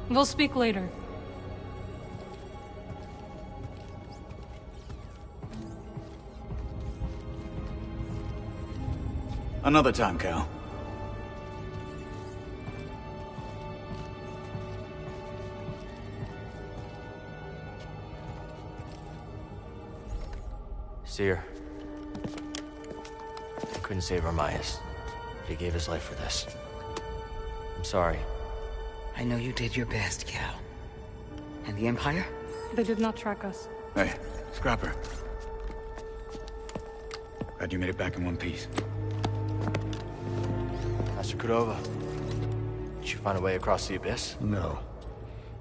We'll speak later. Another time, Cal. Seer. Couldn't save Armaius. He gave his life for this. I'm sorry. I know you did your best, Cal. And the Empire? They did not track us. Hey, Scrapper. Glad you made it back in one piece. Master Cordova. Did you find a way across the Abyss? No.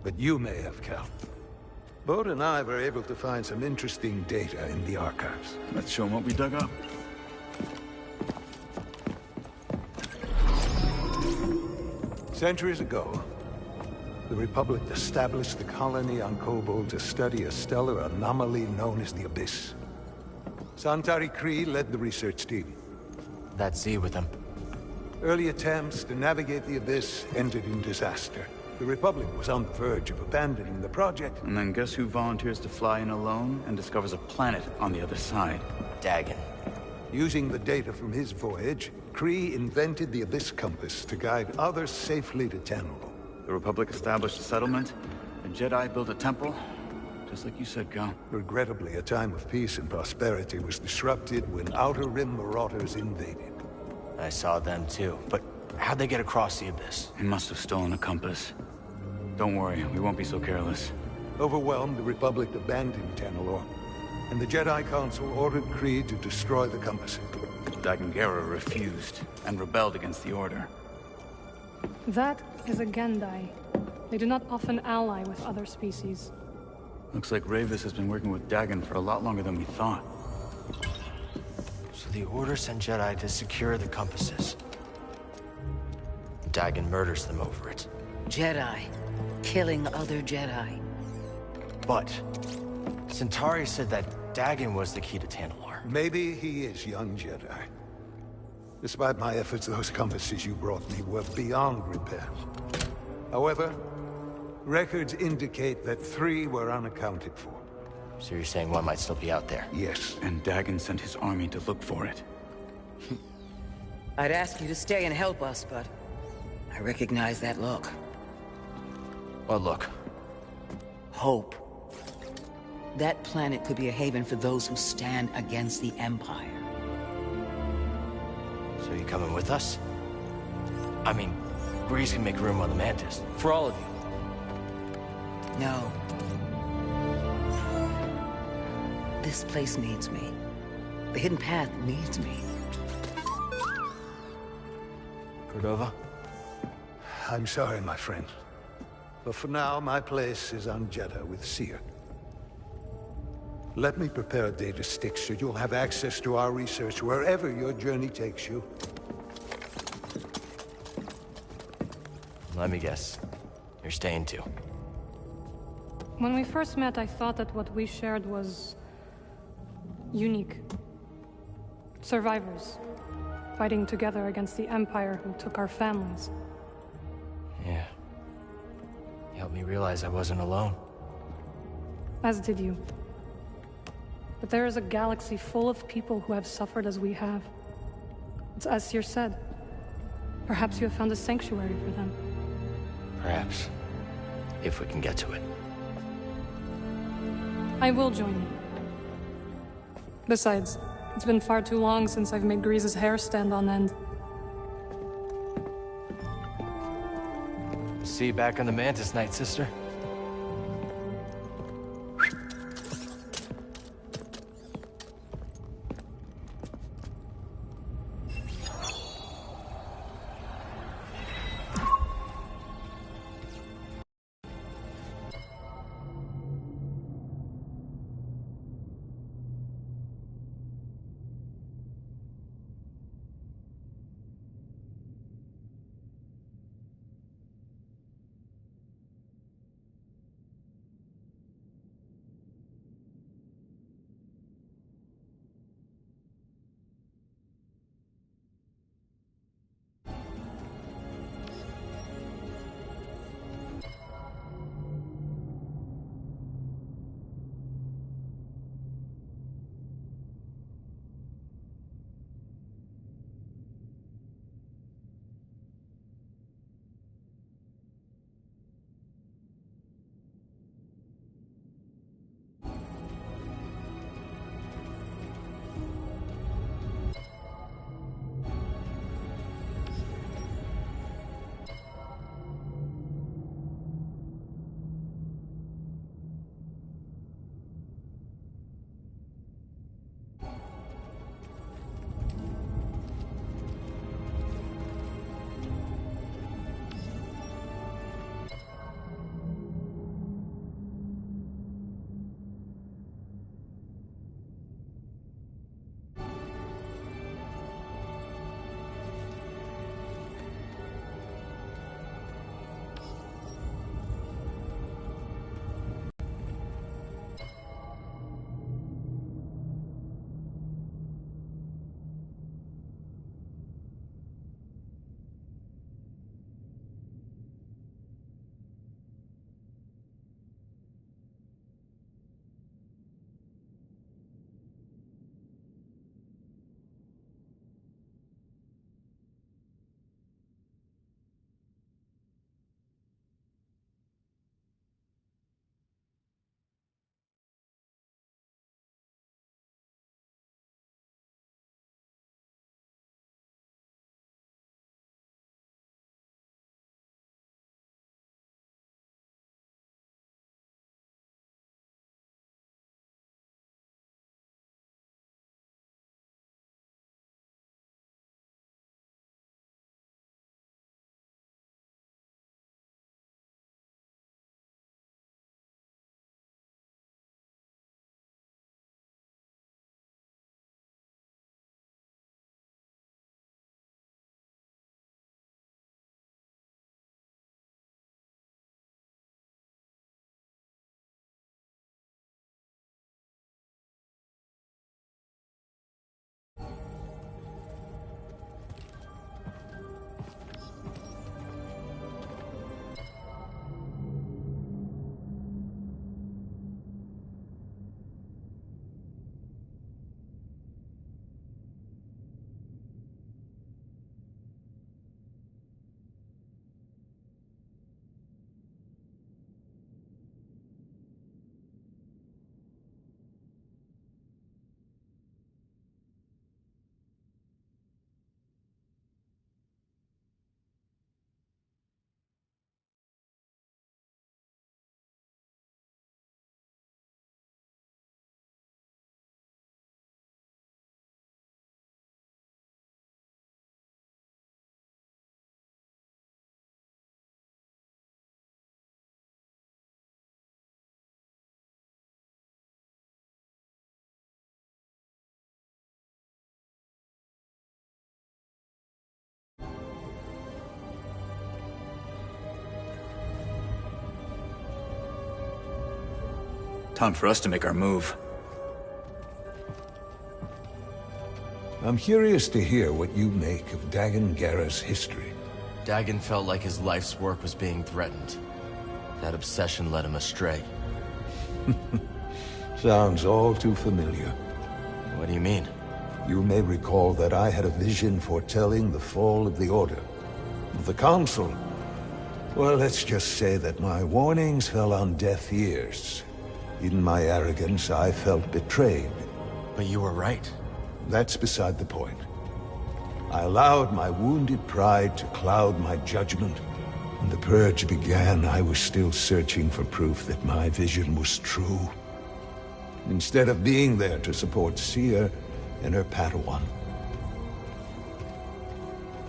But you may have, Cal. Bode and I were able to find some interesting data in the archives. Let's show them what we dug up. Centuries ago, the Republic established the colony on Kobold to study a stellar anomaly known as the Abyss. Santari Khri led the research team. That Z with him. Early attempts to navigate the Abyss ended in disaster. The Republic was on the verge of abandoning the project. And then guess who volunteers to fly in alone and discovers a planet on the other side? Dagan. Using the data from his voyage, Khri invented the Abyss Compass to guide others safely to Tanalorr. The Republic established a settlement, the Jedi built a temple, just like you said, Cal. Regrettably, a time of peace and prosperity was disrupted when Outer Rim marauders invaded. I saw them too, but how'd they get across the Abyss? He must have stolen a compass. Don't worry, we won't be so careless. Overwhelmed, the Republic abandoned Tanalorr, and the Jedi Council ordered Khri to destroy the compass. Dagan Gera refused, and rebelled against the Order. That is a Gendai. They do not often ally with other species. Looks like Rayvis has been working with Dagan for a lot longer than we thought. So the Order sent Jedi to secure the compasses. Dagan murders them over it. Jedi. Killing other Jedi. But Centauri said that Dagan was the key to Tanalorr. Maybe he is, young Jedi. Despite my efforts, those compasses you brought me were beyond repair. However, records indicate that 3 were unaccounted for. So you're saying one might still be out there? Yes. And Dagan sent his army to look for it. I'd ask you to stay and help us, but I recognize that look. What look? Hope. That planet could be a haven for those who stand against the Empire. So you coming with us? I mean, Grease can make room on the Mantis. For all of you. No. This place needs me. The Hidden Path needs me. Cordova? I'm sorry, my friend. But for now, my place is on Jedha with Seer. Let me prepare a data stick so you'll have access to our research wherever your journey takes you. Let me guess. You're staying too. When we first met, I thought that what we shared was unique. Survivors, fighting together against the Empire who took our families. Yeah. You helped me realize I wasn't alone. As did you. But there is a galaxy full of people who have suffered as we have. It's as Seer said. Perhaps you have found a sanctuary for them. Perhaps. If we can get to it. I will join you. Besides, it's been far too long since I've made Grease's hair stand on end. See you back on the Mantis, Night Sister. Time for us to make our move. I'm curious to hear what you make of Dagan Gera's history. Dagan felt like his life's work was being threatened. That obsession led him astray. Sounds all too familiar. What do you mean? You may recall that I had a vision foretelling the fall of the Order. The Council. Well, let's just say that my warnings fell on deaf ears. In my arrogance, I felt betrayed. But you were right. That's beside the point. I allowed my wounded pride to cloud my judgment. When the Purge began, I was still searching for proof that my vision was true. Instead of being there to support Cere and her Padawan.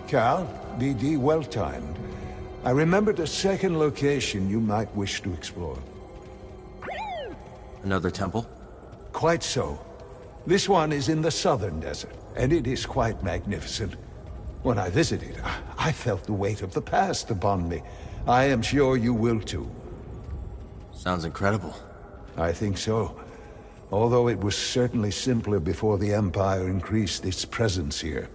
Cal, BD, well-timed. I remembered a second location you might wish to explore. Another temple? Quite so. This one is in the southern desert, and it is quite magnificent. When I visited, I felt the weight of the past upon me. I am sure you will too. Sounds incredible. I think so. Although it was certainly simpler before the Empire increased its presence here.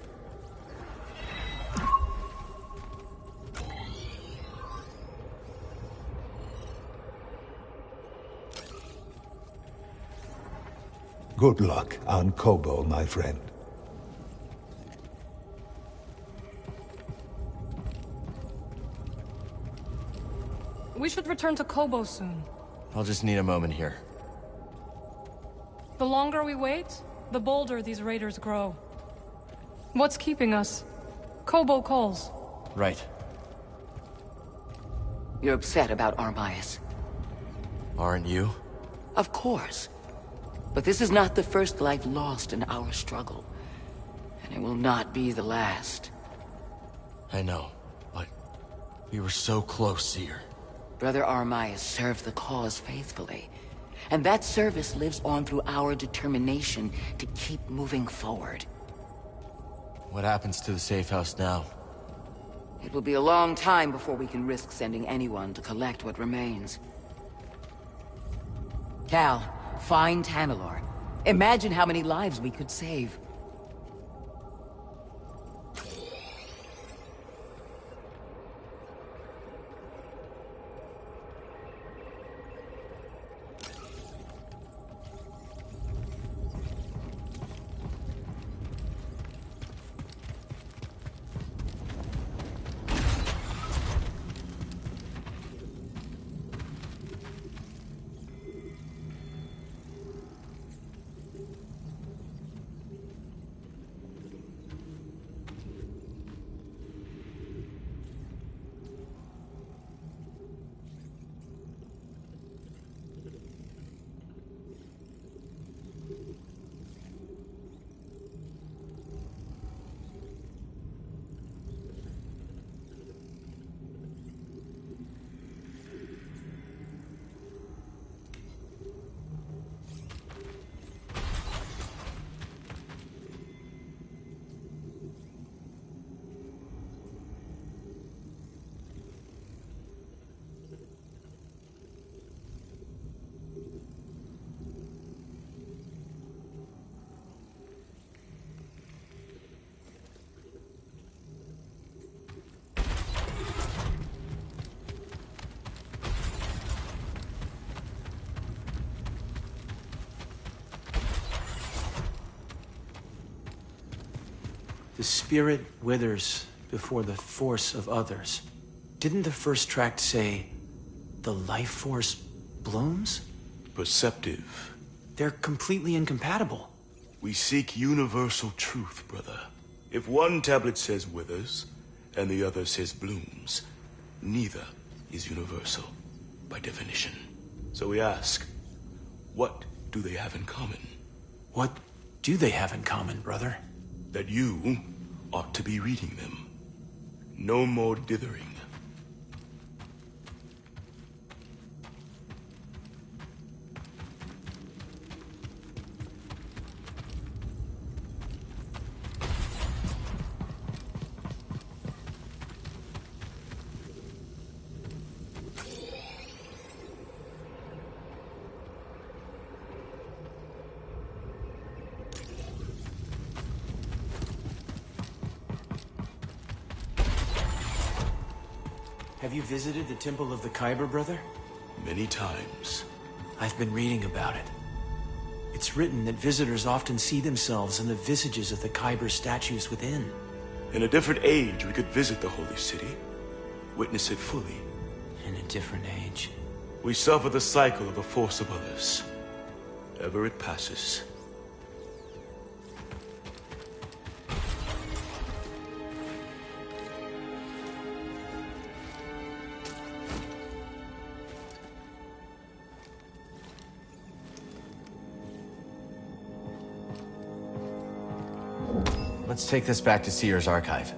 Good luck on Koboh, my friend. We should return to Koboh soon. I'll just need a moment here. The longer we wait, the bolder these raiders grow. What's keeping us? Koboh calls. Right. You're upset about Armias. Aren't you? Of course. But this is not the first life lost in our struggle. And it will not be the last. I know, but we were so close, Cere. Brother Armias served the cause faithfully. And that service lives on through our determination to keep moving forward. What happens to the safe house now? It will be a long time before we can risk sending anyone to collect what remains. Cal, find Tanalorr. Imagine how many lives we could save. The spirit withers before the force of others. Didn't the first tract say, the life force blooms? Perceptive. They're completely incompatible. We seek universal truth, brother. If one tablet says withers, and the other says blooms, neither is universal, by definition. So we ask, what do they have in common? What do they have in common, brother? That you ought to be reading them. No more dithering. Have you visited the Temple of the Kyber, brother? Many times. I've been reading about it. It's written that visitors often see themselves in the visages of the Kyber statues within. In a different age, we could visit the holy city, witness it fully. In a different age. We suffer the cycle of the force of others. Ever it passes. Let's take this back to Seer's archive.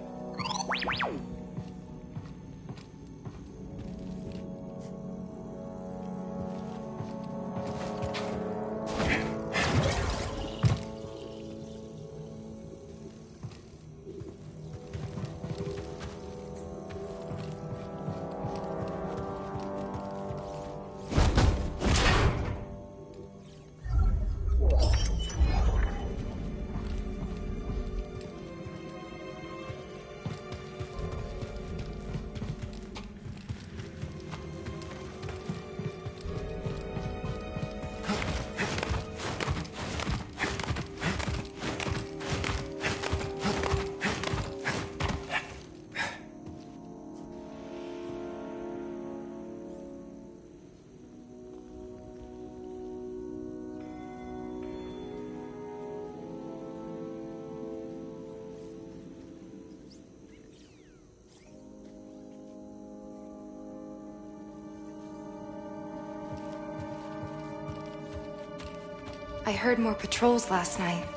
I heard more patrols last night.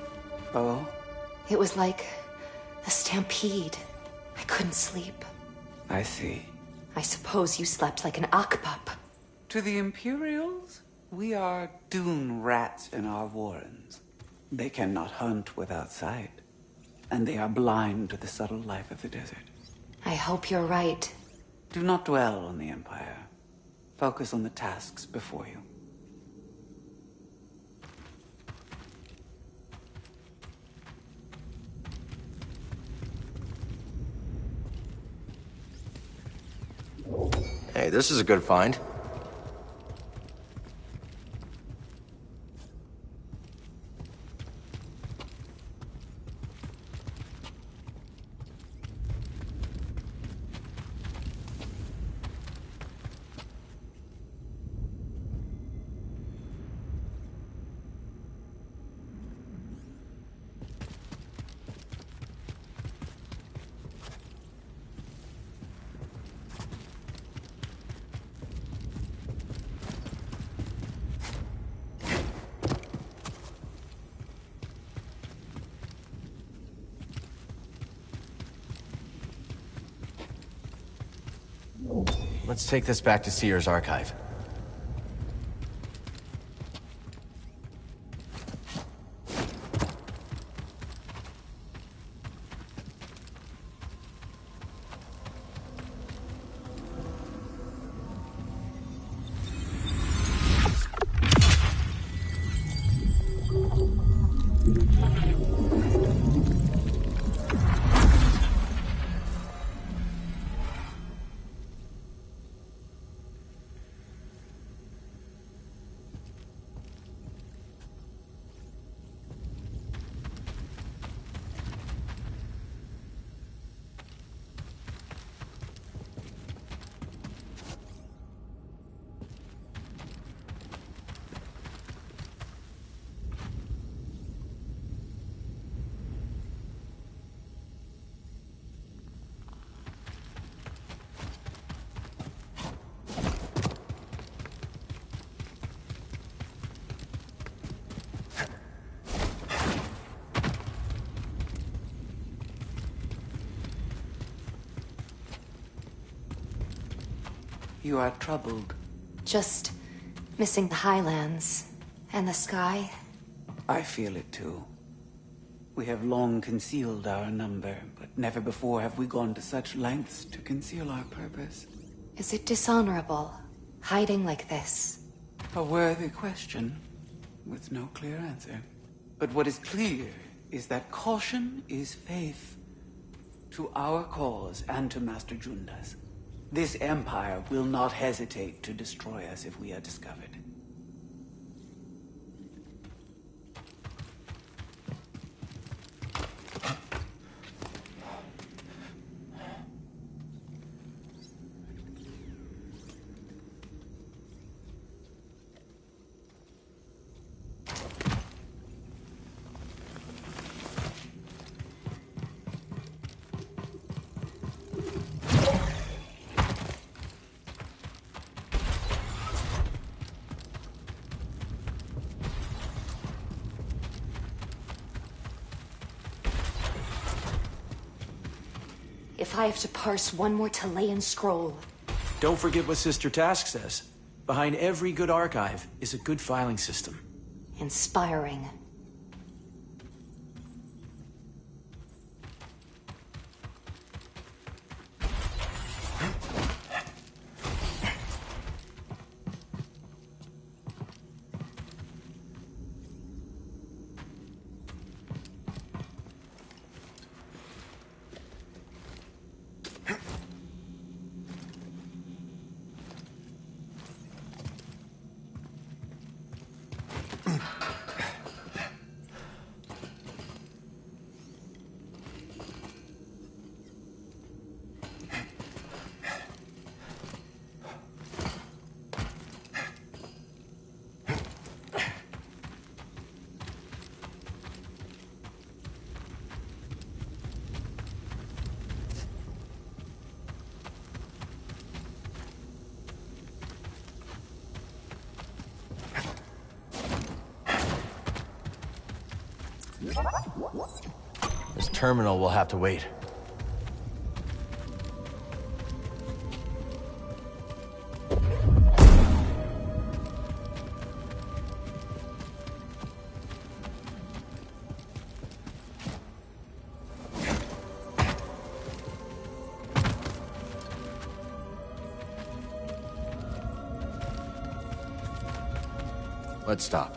Oh? It was like a stampede. I couldn't sleep. I see. I suppose you slept like an Akbap. To the Imperials, we are dune rats in our warrens. They cannot hunt without sight, and they are blind to the subtle life of the desert. I hope you're right. Do not dwell on the Empire. Focus on the tasks before you. Hey, this is a good find. Let's take this back to Seer's archive. You are troubled. Just missing the highlands and the sky. I feel it too. We have long concealed our number, but never before have we gone to such lengths to conceal our purpose. Is it dishonorable, hiding like this? A worthy question, with no clear answer. But what is clear is that caution is faith. To our cause and to Master Junda's. This Empire will not hesitate to destroy us if we are discovered. If I have to parse one more Talayan scroll... Don't forget what Sister Task says. Behind every good archive is a good filing system. Inspiring. This terminal will have to wait. Let's stop.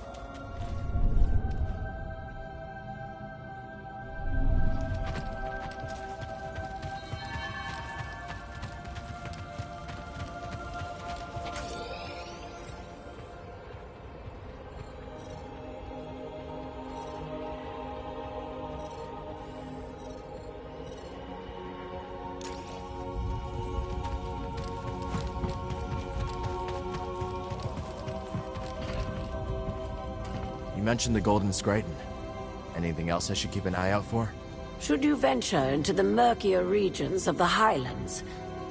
You mentioned the Golden Scryton. Anything else I should keep an eye out for? Should you venture into the murkier regions of the Highlands,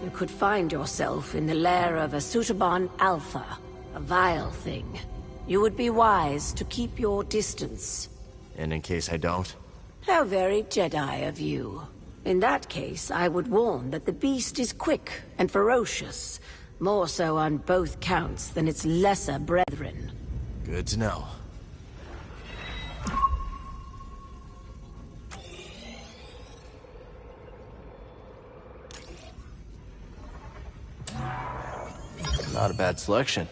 you could find yourself in the lair of a Sutaban Alpha, a vile thing. You would be wise to keep your distance. And in case I don't? How very Jedi of you. In that case, I would warn that the beast is quick and ferocious, more so on both counts than its lesser brethren. Good to know. Not a bad selection.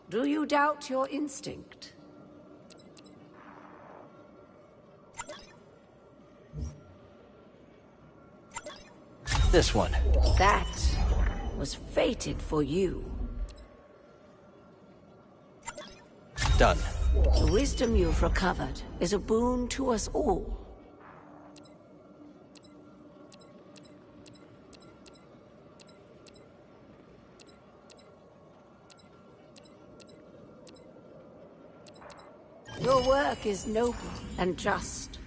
Do you doubt your instinct? This one. That was fated for you. Done. The wisdom you've recovered is a boon to us all. Your work is noble and just.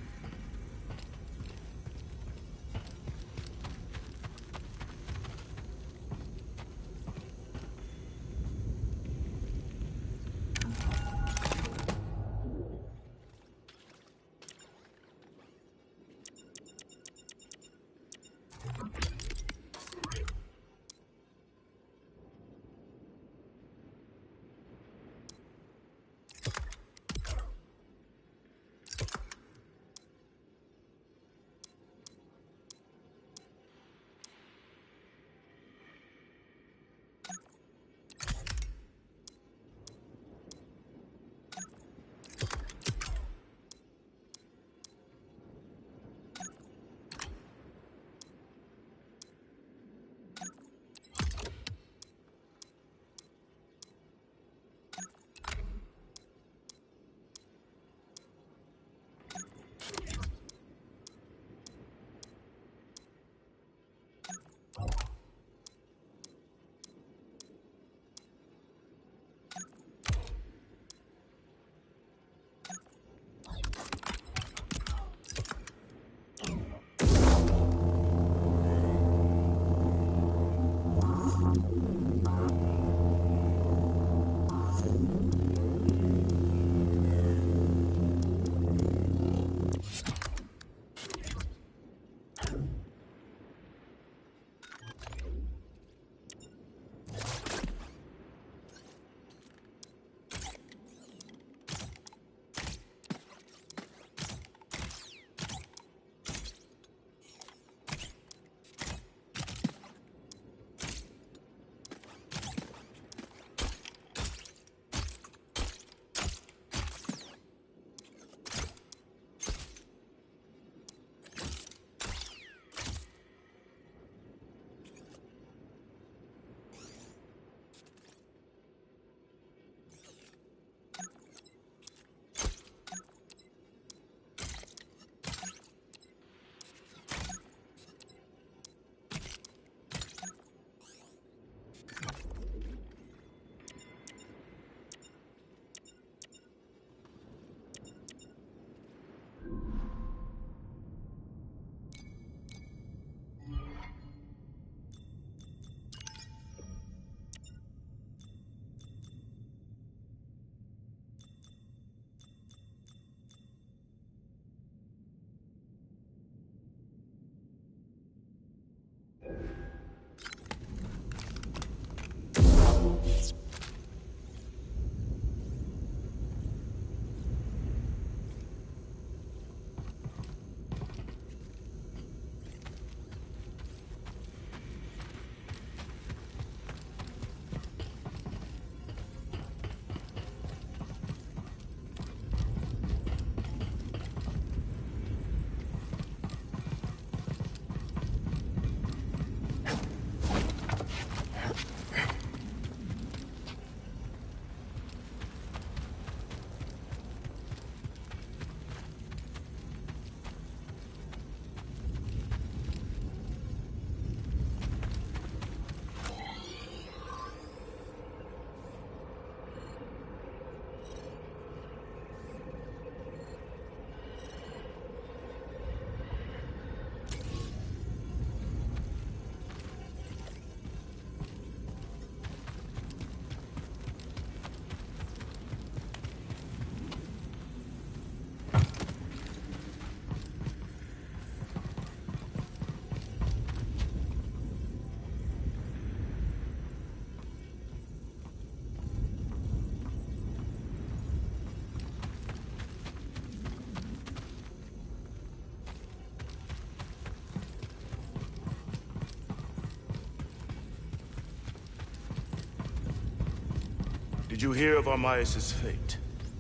Did you hear of Armias' fate?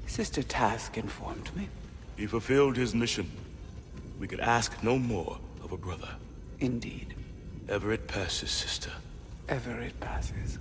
Sister Task informed me. He fulfilled his mission. We could ask no more of a brother. Indeed. Ever it passes, sister. Ever it passes.